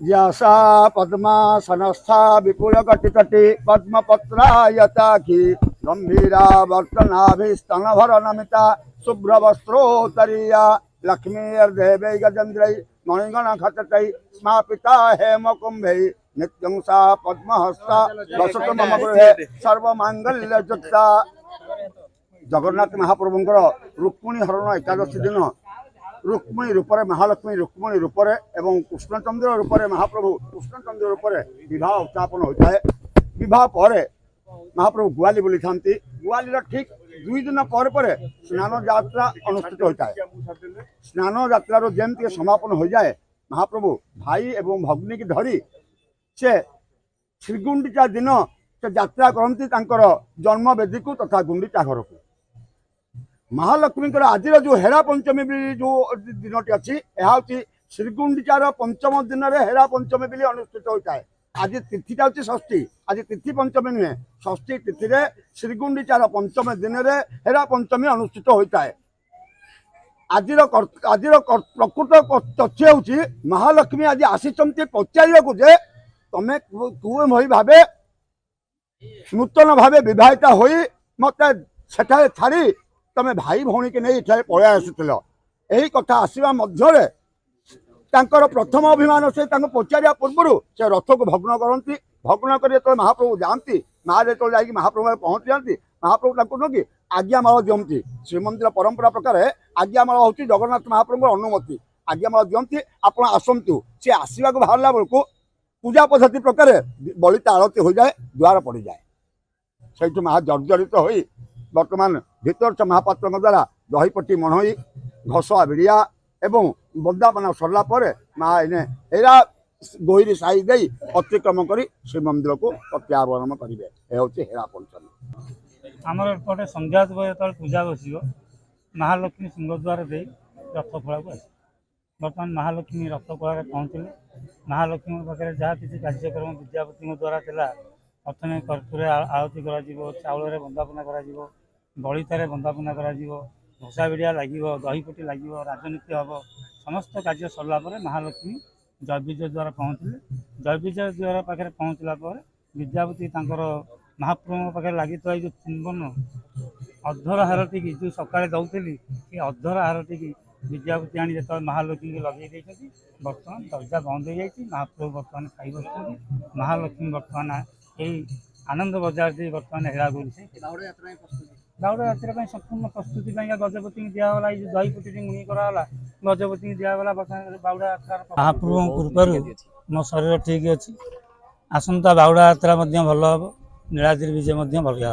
यासा पद्मासनस्था विपुलकटितटी पद्मपत्रायताखी गंभीरा वर्तनाभिस्तनभरनमिता शुभ्रवस्त्रोत्तरीया लक्ष्मीर्देवै गजेन्द्रै मणिगणखचितै स्मापिता हेमकुम्भै नित्यं सा पद्महस्ता वसतु मम गृहे सर्वमांगल्ययुक्ता। जगन्नाथ महाप्रभुंकर रुक्मिणी हरण एकादशी दिन रुक्मिणी रूपरे महालक्ष्मी रुक्मिणी रूपरे एवं कृष्णचंद्र रूपरे महाप्रभु कृष्णचंद्र रूपरे विवाह उत्थापन होता है। विवाह पर महाप्रभु गुआली बोली था। गुआली ठीक 2 दिन पर स्नान यात्रा अनुष्ठित होता है। स्नान यात्रा जमी समापन हो जाए महाप्रभु भाई एवं भग्नी की धरी से श्रीगुंडीचा दिन से यात्रा करती जन्मवेदी को तथा गुंडीचा घर को। महालक्ष्मी आज जो हेरा पंचमी जो दिनटी अच्छी यह श्रीगुंडीचार पंचम दिन में हेरा पंचमी भी अनुष्ठित होता है। आज तिथिटा हूँ षष्ठी। आज तिथि पंचमी नुहे षष्ठी तिथि श्रीगुंडीचार पंचम दिन में हेरा पंचमी अनुष्ठित होता है। आज प्रकृत तथ्य हूँ महालक्ष्मी आज आसी पचार जे तमें कौ भाव नूतन भाव बहिता हो मत सेठा छाड़ी तमे भाई भौणी के नहीं पलै आसुल। यही कथा आसवा मध्य प्रथम अभिमान से पचारिया पूर्व से रथ को भग्न करती। भग्न कर महाप्रभु जाती माँ जो जा महाप्रभु पहुँची जाती महाप्रभु नुह कि आज्ञामाल दिखती। श्रीमंदिर परंपरा प्रकार आज्ञामाल हूँ जगन्नाथ महाप्रभु अनुमति। आज्ञामाल दिखती आप आसतु सी आसवा बाहर बेलू पूजा पद्धति प्रकार बलिता आरती हो जाए द्वार पड़ जाए। से महा जर्जरित हो वर्तमान भीतर से महापात्र द्वारा दहीपट्टी मणई घस बिड़िया एवं बंदापना सरला माँ इने एरा गोहिरी साई दे अतिक्रम कर श्रीमंदिर को प्रत्यारोहण करेंगे। यह हूँ हेरा पंचमी। आमर एपटे संध्या जो पूजा बस महालक्ष्मी सिंहद्वार दे रथ खोला को आस बर्तमान महालक्ष्मी रथ खोल पहुँचले। महालक्ष्मी पाखे जहाँ किसी कार्यक्रम विद्यापति द्वारा था प्रथम कर्पूर आरती कर बंदापना कर बलितार बंदापना कर घोषा बिड़िया लगे दहीपटी लगे राजनीति हम समस्त कार्य सरला महालक्ष्मी जयविजय द्वारा पहुँचले। जयविजय द्वारा पाखे पहुँचला विद्यापति महाप्रभु पाखे लगी जो चुंबन अधर हारटी जो सकाଳେ दौली कि अधर हारटी विद्यापति आनी जो महालक्ष्मी को लगे बर्तमान दरजा बंद हो जाए। महाप्रभु बर्तमान खाई बस महालक्ष्मी बर्तमान यही आनंद बजार दे बर्तमान हेरा गोरी बाउड़ा यात्रा संपूर्ण प्रस्तुति गजपति दिगला दहीपटी मुनि कराला गजपति दिगला बाउड़ा यात्रा महाप्रभु कृपा मो शरीर ठीक अच्छी आसंता बाउड़ा यात्रा भल हम नीलाद्रि विजय भल।